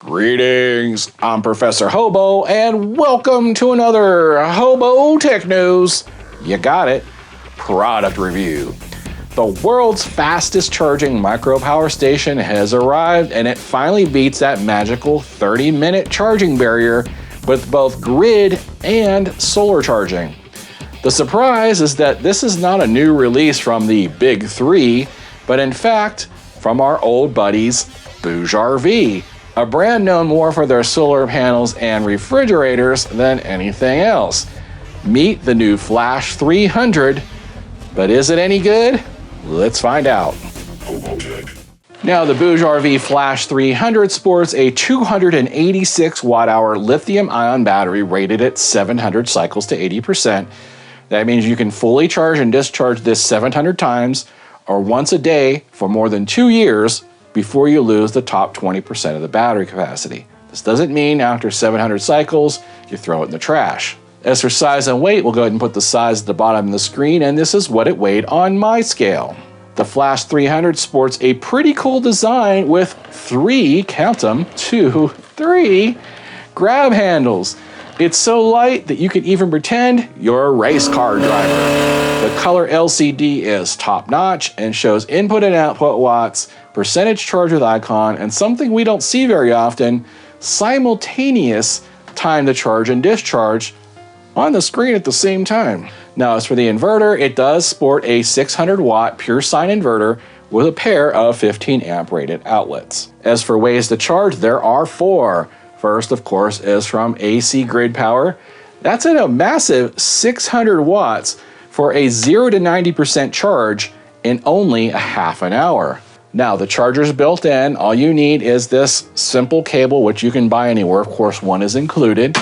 Greetings, I'm Professor Hobo, and welcome to another HOBOTECH News. You got it, product review. The world's fastest charging micro power station has arrived, and it finally beats that magical 30-minute charging barrier with both grid and solar charging. The surprise is that this is not a new release from the Big Three, but in fact from our old buddies BougeRV, a brand known more for their solar panels and refrigerators than anything else. Meet the new Flash300, but is it any good? Let's find out. Now, the BougeRV Flash300 sports a 286 watt-hour lithium-ion battery rated at 700 cycles to 80%. That means you can fully charge and discharge this 700 times or once a day for more than 2 years before you lose the top 20% of the battery capacity. This doesn't mean after 700 cycles, you throw it in the trash. As for size and weight, we'll go ahead and put the size at the bottom of the screen, and this is what it weighed on my scale. The Flash300 sports a pretty cool design with three grab handles. It's so light that you can even pretend you're a race car driver. The color LCD is top notch and shows input and output watts, percentage charge with icon, and something we don't see very often, simultaneous time to charge and discharge on the screen at the same time. Now, as for the inverter, it does sport a 600 watt pure sine inverter with a pair of 15 amp rated outlets. As for ways to charge, there are four. First, of course, is from AC grid power. That's at a massive 600 watts for a 0 to 90% charge in only a half an hour. Now, the charger's built in. All you need is this simple cable, which you can buy anywhere. Of course, one is included.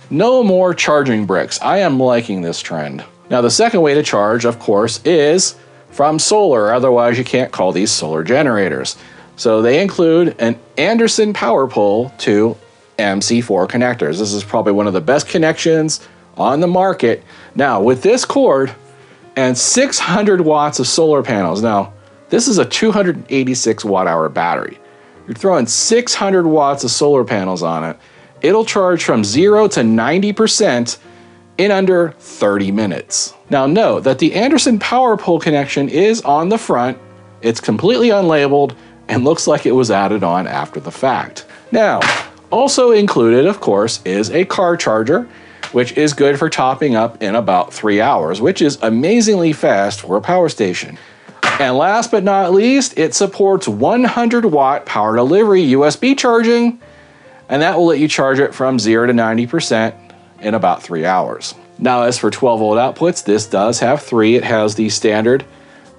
No more charging bricks. I am liking this trend. Now, the second way to charge, of course, is from solar. Otherwise, you can't call these solar generators. So they include an Anderson power pole to MC4 connectors. This is probably one of the best connections on the market. Now, with this cord and 600 watts of solar panels. Now, this is a 286 watt-hour battery. You're throwing 600 watts of solar panels on it. It'll charge from 0 to 90% in under 30 minutes. Now, note that the Anderson power pole connection is on the front. It's completely unlabeled and looks like it was added on after the fact. Now, also included, of course, is a car charger, which is good for topping up in about 3 hours, which is amazingly fast for a power station. And last but not least, it supports 100 watt power delivery USB charging, and that will let you charge it from 0 to 90% in about 3 hours. Now, as for 12 volt outputs, this does have three. It has the standard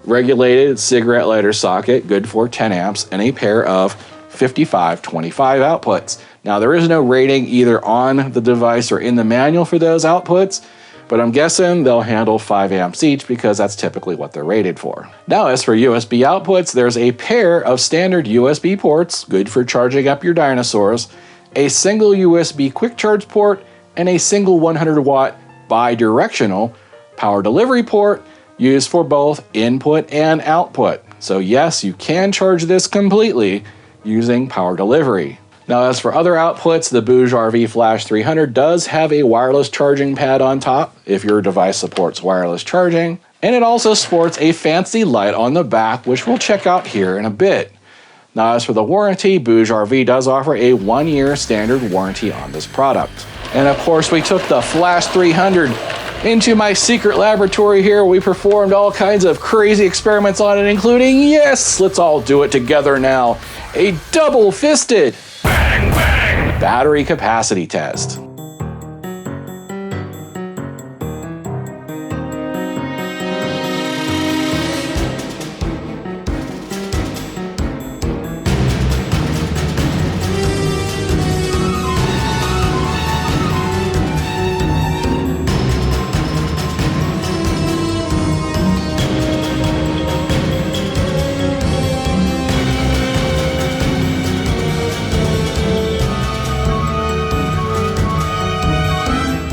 regulated cigarette lighter socket, good for 10 amps, and a pair of 5525 outputs. Now, there is no rating either on the device or in the manual for those outputs, but I'm guessing they'll handle 5 amps each because that's typically what they're rated for. Now, as for USB outputs, there's a pair of standard USB ports, good for charging up your dinosaurs, a single USB quick charge port, and a single 100 watt bi-directional power delivery port used for both input and output. So yes, you can charge this completely using power delivery. Now, as for other outputs, the BougeRV Flash300 does have a wireless charging pad on top if your device supports wireless charging, and it also sports a fancy light on the back, which we'll check out here in a bit. Now, as for the warranty, BougeRV does offer a 1-year standard warranty on this product. And of course, we took the Flash300 into my secret laboratory here. We performed all kinds of crazy experiments on it, including, yes, let's all do it together now, a double-fisted battery capacity test.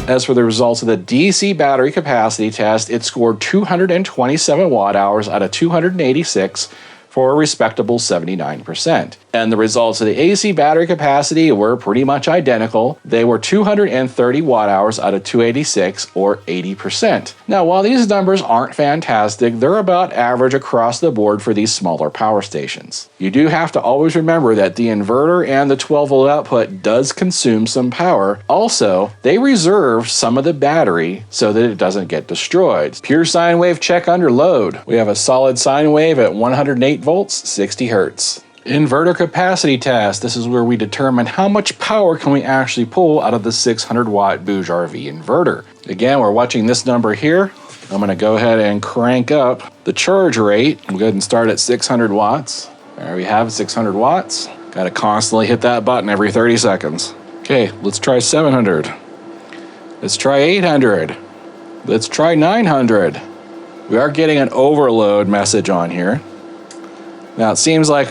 As for the results of the DC battery capacity test, it scored 227 watt hours out of 286 for a respectable 79%. And the results of the AC battery capacity were pretty much identical. They were 230 watt hours out of 286, or 80%. Now, while these numbers aren't fantastic, they're about average across the board for these smaller power stations. You do have to always remember that the inverter and the 12-volt output does consume some power. Also, they reserve some of the battery so that it doesn't get destroyed. Pure sine wave check under load. We have a solid sine wave at 108 volts, 60 hertz. Inverter capacity test. This is where we determine how much power can we actually pull out of the 600 watt BougeRV inverter. Again, we're watching this number here. I'm going to go ahead and crank up the charge rate. I'm going to start at 600 watts. There we have 600 watts. Got to constantly hit that button every 30 seconds. Okay, let's try 700. Let's try 800. Let's try 900. We are getting an overload message on here. Now it seems like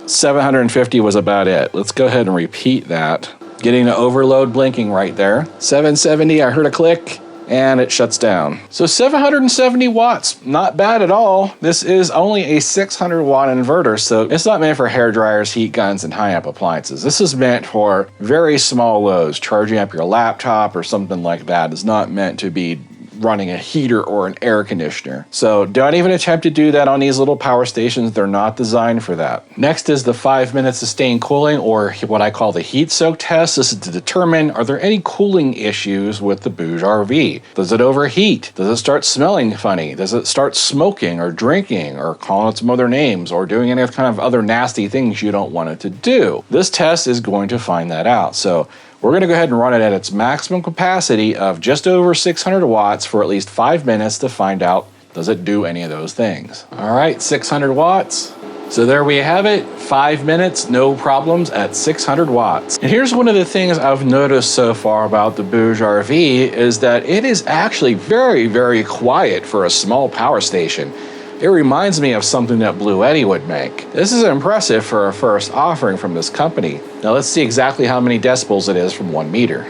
750 was about it. Let's go ahead and repeat that. Getting the overload blinking right there. 770, I heard a click, and it shuts down. So 770 watts, not bad at all. This is only a 600 watt inverter, so it's not meant for hair dryers, heat guns, and high amp appliances. This is meant for very small loads. Charging up your laptop or something like that is not meant to be running a heater or an air conditioner. So don't even attempt to do that on these little power stations. They're not designed for that. Next is the 5-minute sustained cooling, or what I call the heat soak test. This is to determine, are there any cooling issues with the BougeRV? Does it overheat? Does it start smelling funny? Does it start smoking or drinking or calling out some other names or doing any kind of other nasty things you don't want it to do? This test is going to find that out. So we're going to go ahead and run it at its maximum capacity of just over 600 watts for at least 5 minutes to find out, does it do any of those things? All right, 600 watts. So there we have it, 5 minutes, no problems at 600 watts. And here's one of the things I've noticed so far about the BougeRV is that it is actually very, very quiet for a small power station. It reminds me of something that BLUETTI would make. This is impressive for a first offering from this company. Now let's see exactly how many decibels it is from 1 meter.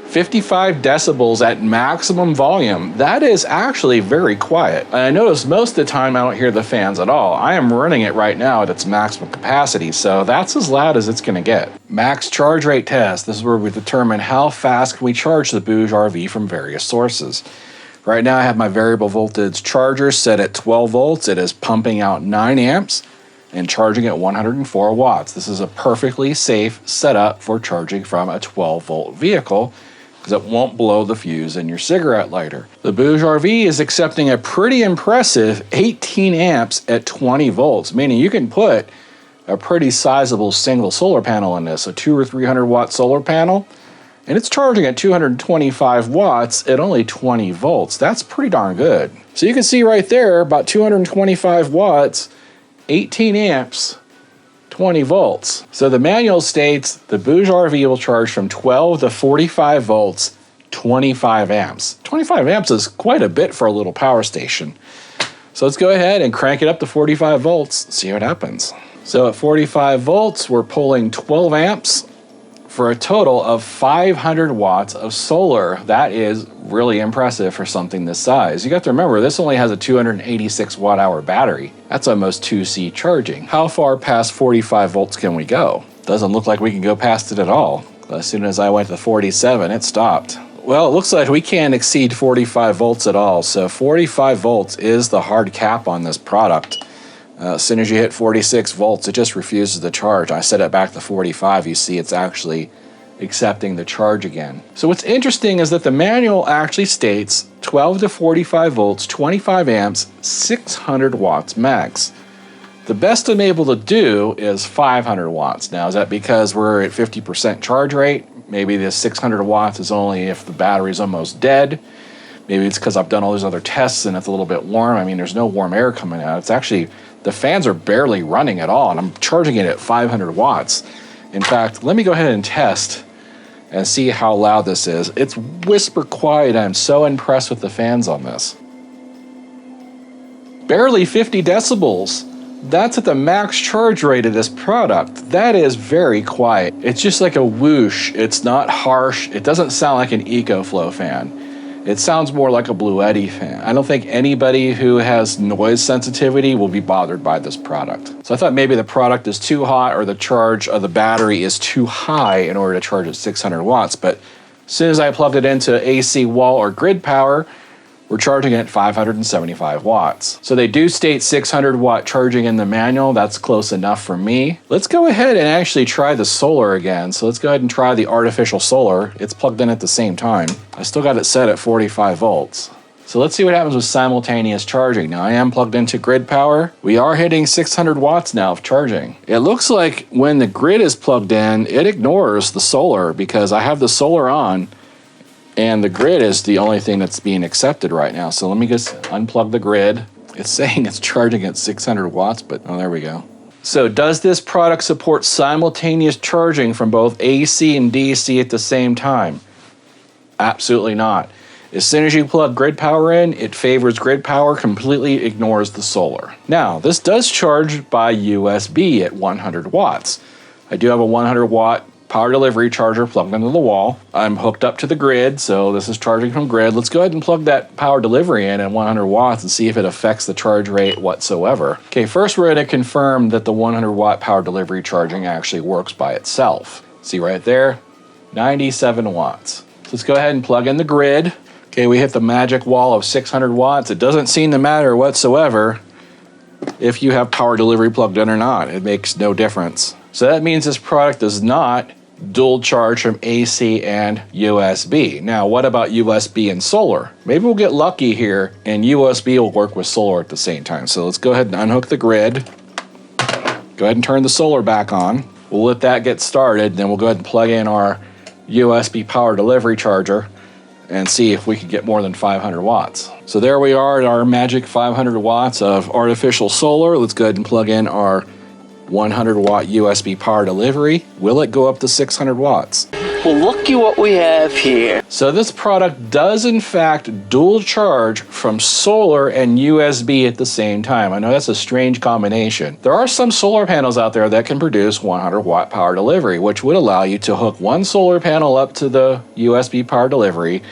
55 decibels at maximum volume. That is actually very quiet. And I notice most of the time I don't hear the fans at all. I am running it right now at its maximum capacity, so that's as loud as it's gonna get. Max charge rate test. This is where we determine how fast can we charge the BougeRV from various sources. Right now I have my variable voltage charger set at 12 volts. It is pumping out 9 amps and charging at 104 watts. This is a perfectly safe setup for charging from a 12-volt vehicle because it won't blow the fuse in your cigarette lighter. The BougeRV is accepting a pretty impressive 18 amps at 20 volts, meaning you can put a pretty sizable single solar panel in this, a 200 or 300 watt solar panel, and it's charging at 225 watts at only 20 volts. That's pretty darn good. So you can see right there, about 225 watts, 18 amps, 20 volts. So the manual states the BougeRV will charge from 12 to 45 volts, 25 amps. 25 amps is quite a bit for a little power station. So let's go ahead and crank it up to 45 volts, see what happens. So at 45 volts, we're pulling 12 amps, for a total of 500 watts of solar. That is really impressive for something this size. You got to remember, this only has a 286 watt hour battery. That's almost 2C charging. How far past 45 volts can we go? Doesn't look like we can go past it at all. As soon as I went to 47, it stopped. Well, it looks like we can't exceed 45 volts at all. So 45 volts is the hard cap on this product. As soon as you hit 46 volts, it just refuses to charge. I set it back to 45. You see it's actually accepting the charge again. So what's interesting is that the manual actually states 12 to 45 volts, 25 amps, 600 watts max. The best I'm able to do is 500 watts. Now, is that because we're at 50% charge rate? Maybe the 600 watts is only if the battery's almost dead. Maybe it's because I've done all these other tests and it's a little bit warm. I mean, there's no warm air coming out. It's actually, the fans are barely running at all, and I'm charging it at 500 watts. In fact, let me go ahead and test and see how loud this is. It's whisper quiet. I'm so impressed with the fans on this. Barely 50 decibels. That's at the max charge rate of this product. That is very quiet. It's just like a whoosh. It's not harsh. It doesn't sound like an EcoFlow fan. It sounds more like a Bluetti fan. I don't think anybody who has noise sensitivity will be bothered by this product. So I thought maybe the product is too hot or the charge of the battery is too high in order to charge at 600 watts. But as soon as I plugged it into AC wall or grid power, we're charging at 575 watts. So they do state 600 watt charging in the manual. That's close enough for me. Let's go ahead and actually try the solar again. So let's go ahead and try the artificial solar. It's plugged in at the same time. I still got it set at 45 volts. So let's see what happens with simultaneous charging. Now I am plugged into grid power. We are hitting 600 watts now of charging. It looks like when the grid is plugged in, it ignores the solar because I have the solar on and the grid is the only thing that's being accepted right now. So let me just unplug the grid. It's saying it's charging at 600 watts, but oh, there we go. So does this product support simultaneous charging from both AC and DC at the same time? Absolutely not. As soon as you plug grid power in, it favors grid power, completely ignores the solar. Now, this does charge by USB at 100 watts. I do have a 100 watt power delivery charger plugged into the wall. I'm hooked up to the grid, so this is charging from grid. Let's go ahead and plug that power delivery in at 100 watts and see if it affects the charge rate whatsoever. Okay, first we're going to confirm that the 100 watt power delivery charging actually works by itself. See right there, 97 watts. So let's go ahead and plug in the grid. Okay, we hit the magic wall of 600 watts. It doesn't seem to matter whatsoever if you have power delivery plugged in or not. It makes no difference. So that means this product does not dual charge from AC and USB. Now, what about USB and solar? Maybe we'll get lucky here and USB will work with solar at the same time. So let's go ahead and unhook the grid. Go ahead and turn the solar back on. We'll let that get started. Then we'll go ahead and plug in our USB power delivery charger and see if we can get more than 500 watts. So there we are at our magic 500 watts of artificial solar. Let's go ahead and plug in our 100 watt USB power delivery. Will it go up to 600 watts? Well, looky what we have here. So this product does in fact dual charge from solar and USB at the same time. I know that's a strange combination. There are some solar panels out there that can produce 100 watt power delivery, which would allow you to hook one solar panel up to the USB power delivery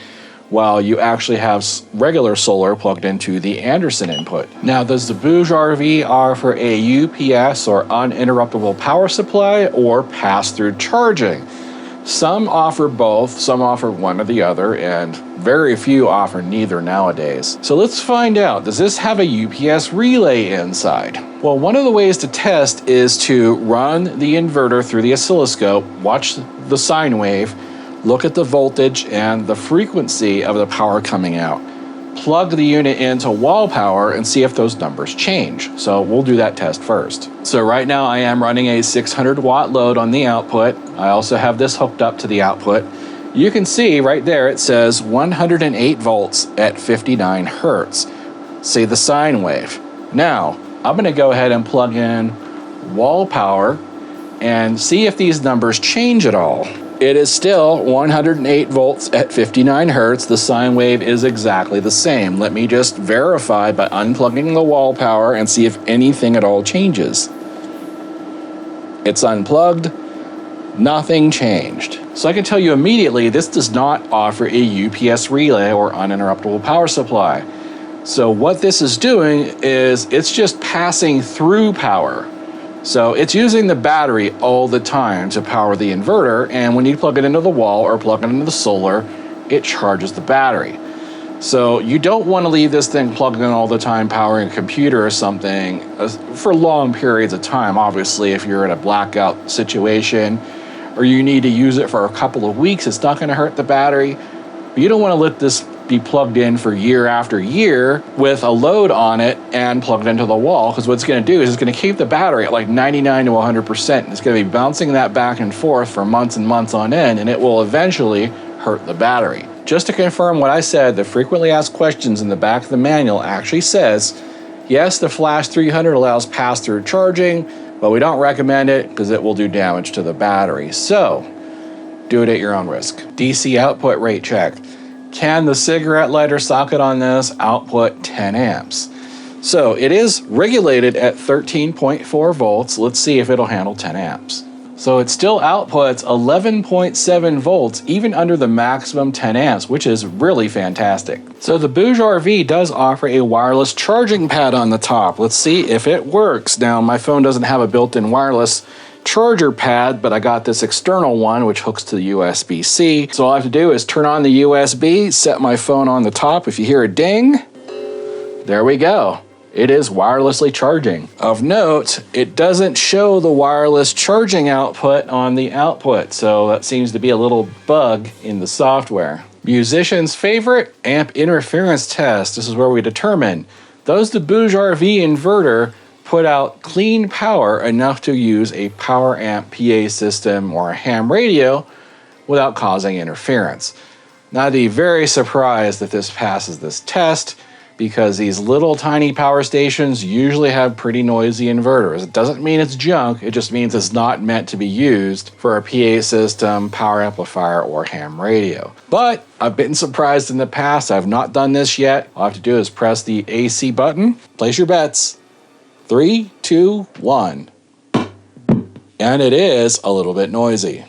while you actually have regular solar plugged into the Anderson input. Now, does the BougeRV offer a UPS or uninterruptible power supply or pass-through charging? Some offer both, some offer one or the other, and very few offer neither nowadays. So let's find out, does this have a UPS relay inside? Well, one of the ways to test is to run the inverter through the oscilloscope, watch the sine wave, look at the voltage and the frequency of the power coming out. Plug the unit into wall power and see if those numbers change. So we'll do that test first. So right now I am running a 600 watt load on the output. I also have this hooked up to the output. You can see right there it says 108 volts at 59 Hertz. See the sine wave. Now I'm going to go ahead and plug in wall power and see if these numbers change at all. It is still 108 volts at 59 Hertz. The sine wave is exactly the same. Let me just verify by unplugging the wall power and see if anything at all changes. It's unplugged. Nothing changed. So I can tell you immediately this does not offer a UPS relay or uninterruptible power supply. So what this is doing is it's just passing through power. So it's using the battery all the time to power the inverter, and when you plug it into the wall or plug it into the solar, it charges the battery. So you don't want to leave this thing plugged in all the time powering a computer or something for long periods of time. Obviously, if you're in a blackout situation or you need to use it for a couple of weeks, it's not going to hurt the battery. But you don't want to let this be plugged in for year after year with a load on it and plugged into the wall, because what it's going to do is it's going to keep the battery at like 99 to 100%. It's going to be bouncing that back and forth for months and months on end, and it will eventually hurt the battery. Just to confirm what I said, the frequently asked questions in the back of the manual actually says, yes, the Flash300 allows pass-through charging, but we don't recommend it because it will do damage to the battery. So do it at your own risk. DC output rate check. Can the cigarette lighter socket on this output 10 amps? So it is regulated at 13.4 volts. Let's see if it'll handle 10 amps. So it still outputs 11.7 volts even under the maximum 10 amps, which is really fantastic. So the BougeRV does offer a wireless charging pad on the top. Let's see if it works. Now my phone doesn't have a built-in wireless charger pad, but I got this external one which hooks to the USB-C. So all I have to do is turn on the USB, set my phone on the top. If you hear a ding, there we go. It is wirelessly charging. Of note, it doesn't show the wireless charging output on the output, so that seems to be a little bug in the software. Musician's favorite amp interference test. This is where we determine, does the BougeRV inverter put out clean power enough to use a power amp PA system or a ham radio without causing interference? Now, I'd be very surprised if this passes this test, because these little tiny power stations usually have pretty noisy inverters. It doesn't mean it's junk, it just means it's not meant to be used for a PA system, power amplifier, or ham radio. But I've been surprised in the past. I've not done this yet. All I have to do is press the AC button, place your bets. 3, 2, 1. And it is a little bit noisy.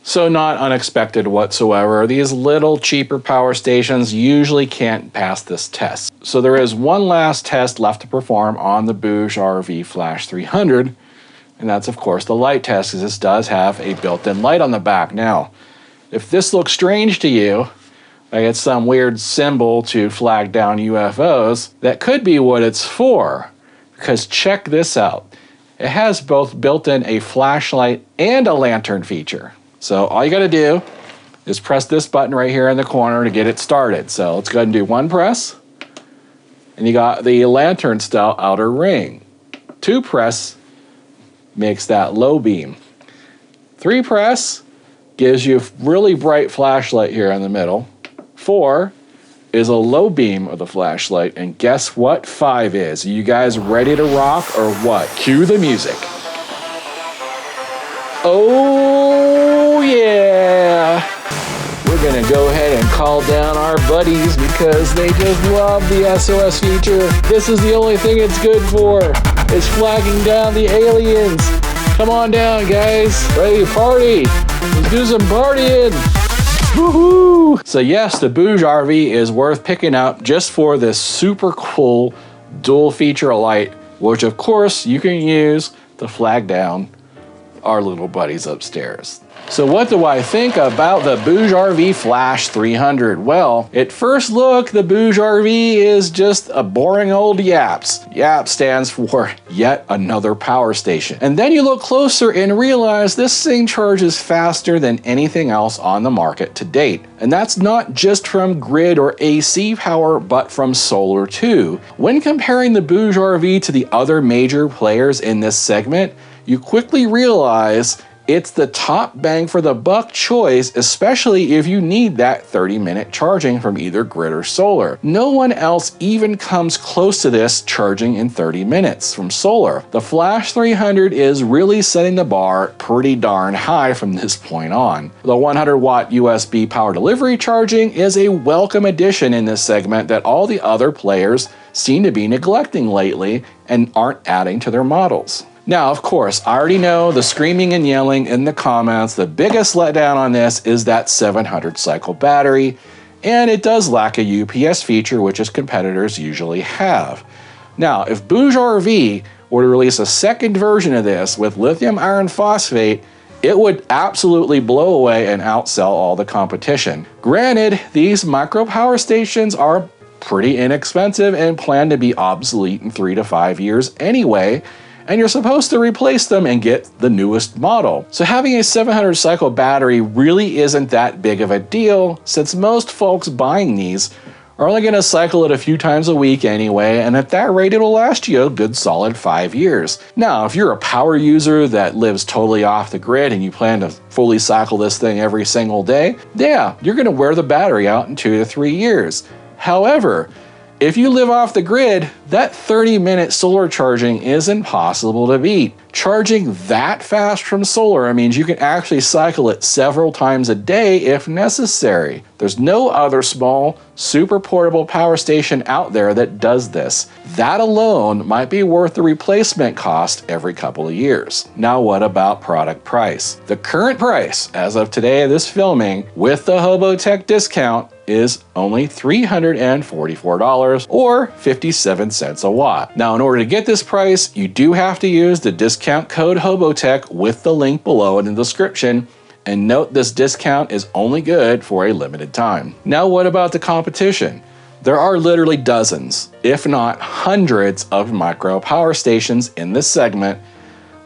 So not unexpected whatsoever. These little cheaper power stations usually can't pass this test. So there is one last test left to perform on the BougeRV Flash300, and that's of course the light test, because this does have a built-in light on the back. Now, if this looks strange to you, like it's some weird symbol to flag down UFOs, that could be what it's for, because check this out. It has both built-in a flashlight and a lantern feature. So all you gotta do is press this button right here in the corner to get it started. So let's go ahead and do 1 press, and you got the lantern style outer ring. 2 press makes that low beam. 3 press gives you a really bright flashlight here in the middle. 4 is a low beam of the flashlight, and guess what 5 is? Are you guys ready to rock or what? Cue the music. Oh yeah! We're gonna go ahead and call down our buddies because they just love the SOS feature. This is the only thing it's good for. It's flagging down the aliens. Come on down, guys. Ready to party? Let's do some partying. Woohoo! So yes, the BougeRV is worth picking up just for this super cool dual feature light, which of course you can use to flag down our little buddies upstairs. So what do I think about the BougeRV Flash300? Well, at first look, the BougeRV is just a boring old YAPS. YAPS stands for yet another power station. And then you look closer and realize this thing charges faster than anything else on the market to date. And that's not just from grid or AC power, but from solar too. When comparing the BougeRV to the other major players in this segment, you quickly realize it's the top bang for the buck choice, especially if you need that 30-minute charging from either grid or solar. No one else even comes close to this charging in 30 minutes from solar. The Flash300 is really setting the bar pretty darn high from this point on. The 100-watt USB power delivery charging is a welcome addition in this segment that all the other players seem to be neglecting lately and aren't adding to their models. Now, of course, I already know the screaming and yelling in the comments. The biggest letdown on this is that 700 cycle battery, and it does lack a UPS feature, which its competitors usually have. Now, if BougeRV were to release a second version of this with lithium iron phosphate, it would absolutely blow away and outsell all the competition. Granted, these micro power stations are pretty inexpensive and plan to be obsolete in 3 to 5 years anyway, and you're supposed to replace them and get the newest model. So having a 700 cycle battery really isn't that big of a deal, since most folks buying these are only going to cycle it a few times a week anyway, and at that rate it'll last you a good solid 5 years. Now, if you're a power user that lives totally off the grid and you plan to fully cycle this thing every single day, yeah, you're going to wear the battery out in 2 to 3 years. However, If you live off the grid, that 30-minute solar charging is impossible to beat. Charging that fast from solar means you can actually cycle it several times a day if necessary. There's no other small, super portable power station out there that does this. That alone might be worth the replacement cost every couple of years. Now what about product price? The current price, as of today of this filming, with the HOBOTECH discount, is only $344 or 57 cents a watt. Now, in order to get this price, you do have to use the discount code HOBOTECH with the link below in the description. And note, this discount is only good for a limited time. Now, what about the competition? There are literally dozens, if not hundreds, of micro power stations in this segment,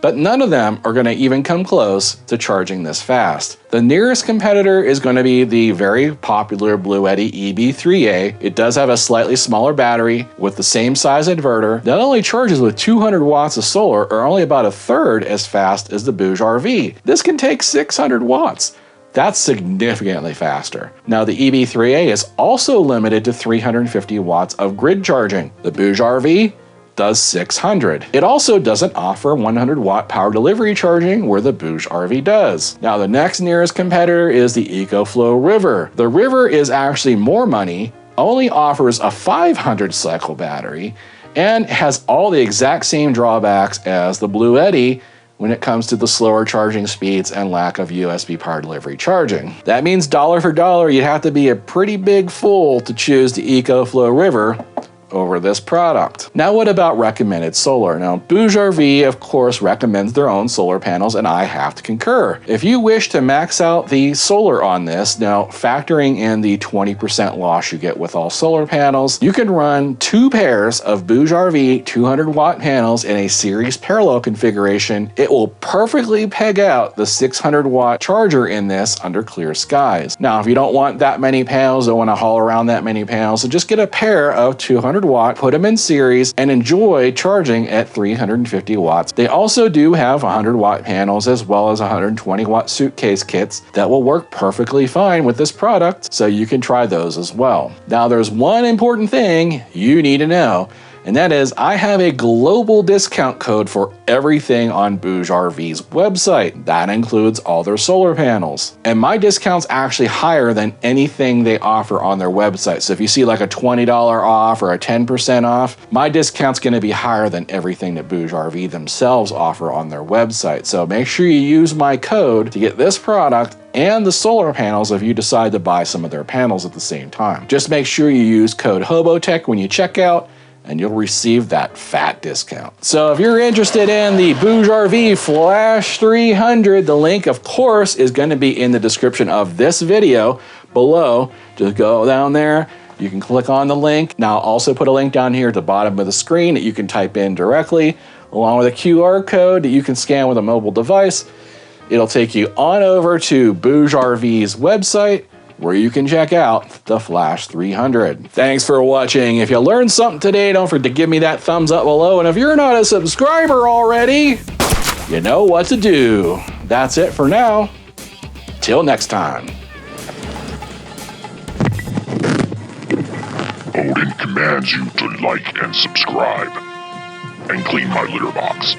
but none of them are going to even come close to charging this fast. The nearest competitor is going to be the very popular BLUETTI EB3A. It does have a slightly smaller battery with the same size inverter that only charges with 200 watts of solar, or only about a third as fast as the BougeRV. This can take 600 watts. That's significantly faster. Now, the EB3A is also limited to 350 watts of grid charging. The BougeRV does 600. It also doesn't offer 100 watt power delivery charging where the BougeRV does. Now, the next nearest competitor is the ECOFLOW River. The River is actually more money, only offers a 500 cycle battery, and has all the exact same drawbacks as the BLUETTI when it comes to the slower charging speeds and lack of USB power delivery charging. That means dollar for dollar, you'd have to be a pretty big fool to choose the ECOFLOW River over this product. Now, what about recommended solar? Now, BougeRV, of course, recommends their own solar panels, and I have to concur. If you wish to max out the solar on this, now factoring in the 20% loss you get with all solar panels, you can run 2 pairs of BougeRV 200 watt panels in a series parallel configuration. It will perfectly peg out the 600 watt charger in this under clear skies. Now, if you don't want that many panels, don't want to haul around that many panels, so just get a pair of 200 watt, put them in series, and enjoy charging at 350 watts. They also do have 100 watt panels as well as 120 watt suitcase kits that will work perfectly fine with this product, so you can try those as well. Now, there's one important thing you need to know, and that is I have a global discount code for everything on BougeRV's website. That includes all their solar panels. And my discount's actually higher than anything they offer on their website. So if you see like a $20 off or a 10% off, my discount's gonna be higher than everything that BougeRV themselves offer on their website. So make sure you use my code to get this product and the solar panels if you decide to buy some of their panels at the same time. Just make sure you use code HOBOTECH when you check out, and you'll receive that fat discount. So if you're interested in the BougeRV Flash300, the link, of course, is going to be in the description of this video below. Just go down there. You can click on the link. Now, I'll also put a link down here at the bottom of the screen that you can type in directly, along with a QR code that you can scan with a mobile device. It'll take you on over to BougeRV's website, where you can check out the Flash300. Thanks for watching. If you learned something today, don't forget to give me that thumbs up below. And if you're not a subscriber already, you know what to do. That's it for now. Till next time. Odin commands you to like and subscribe, and clean my litter box.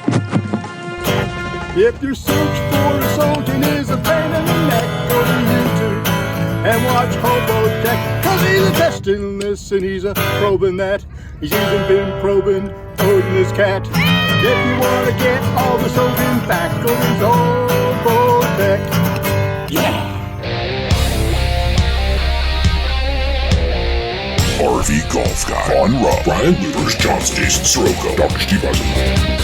If your search for a Sultan is a pain in the neck, go to YouTube and watch HOBOTECH, cause he's a testing this and he's a probing that. He's even been probing Odin's cat. If you wanna get all the Sultan back, go to HOBOTECH. Yeah! RV Golf Guy. Vaughn Rupp, Brian Lubers, John Stason, Sirocco, Dr. Steve Eisenberg.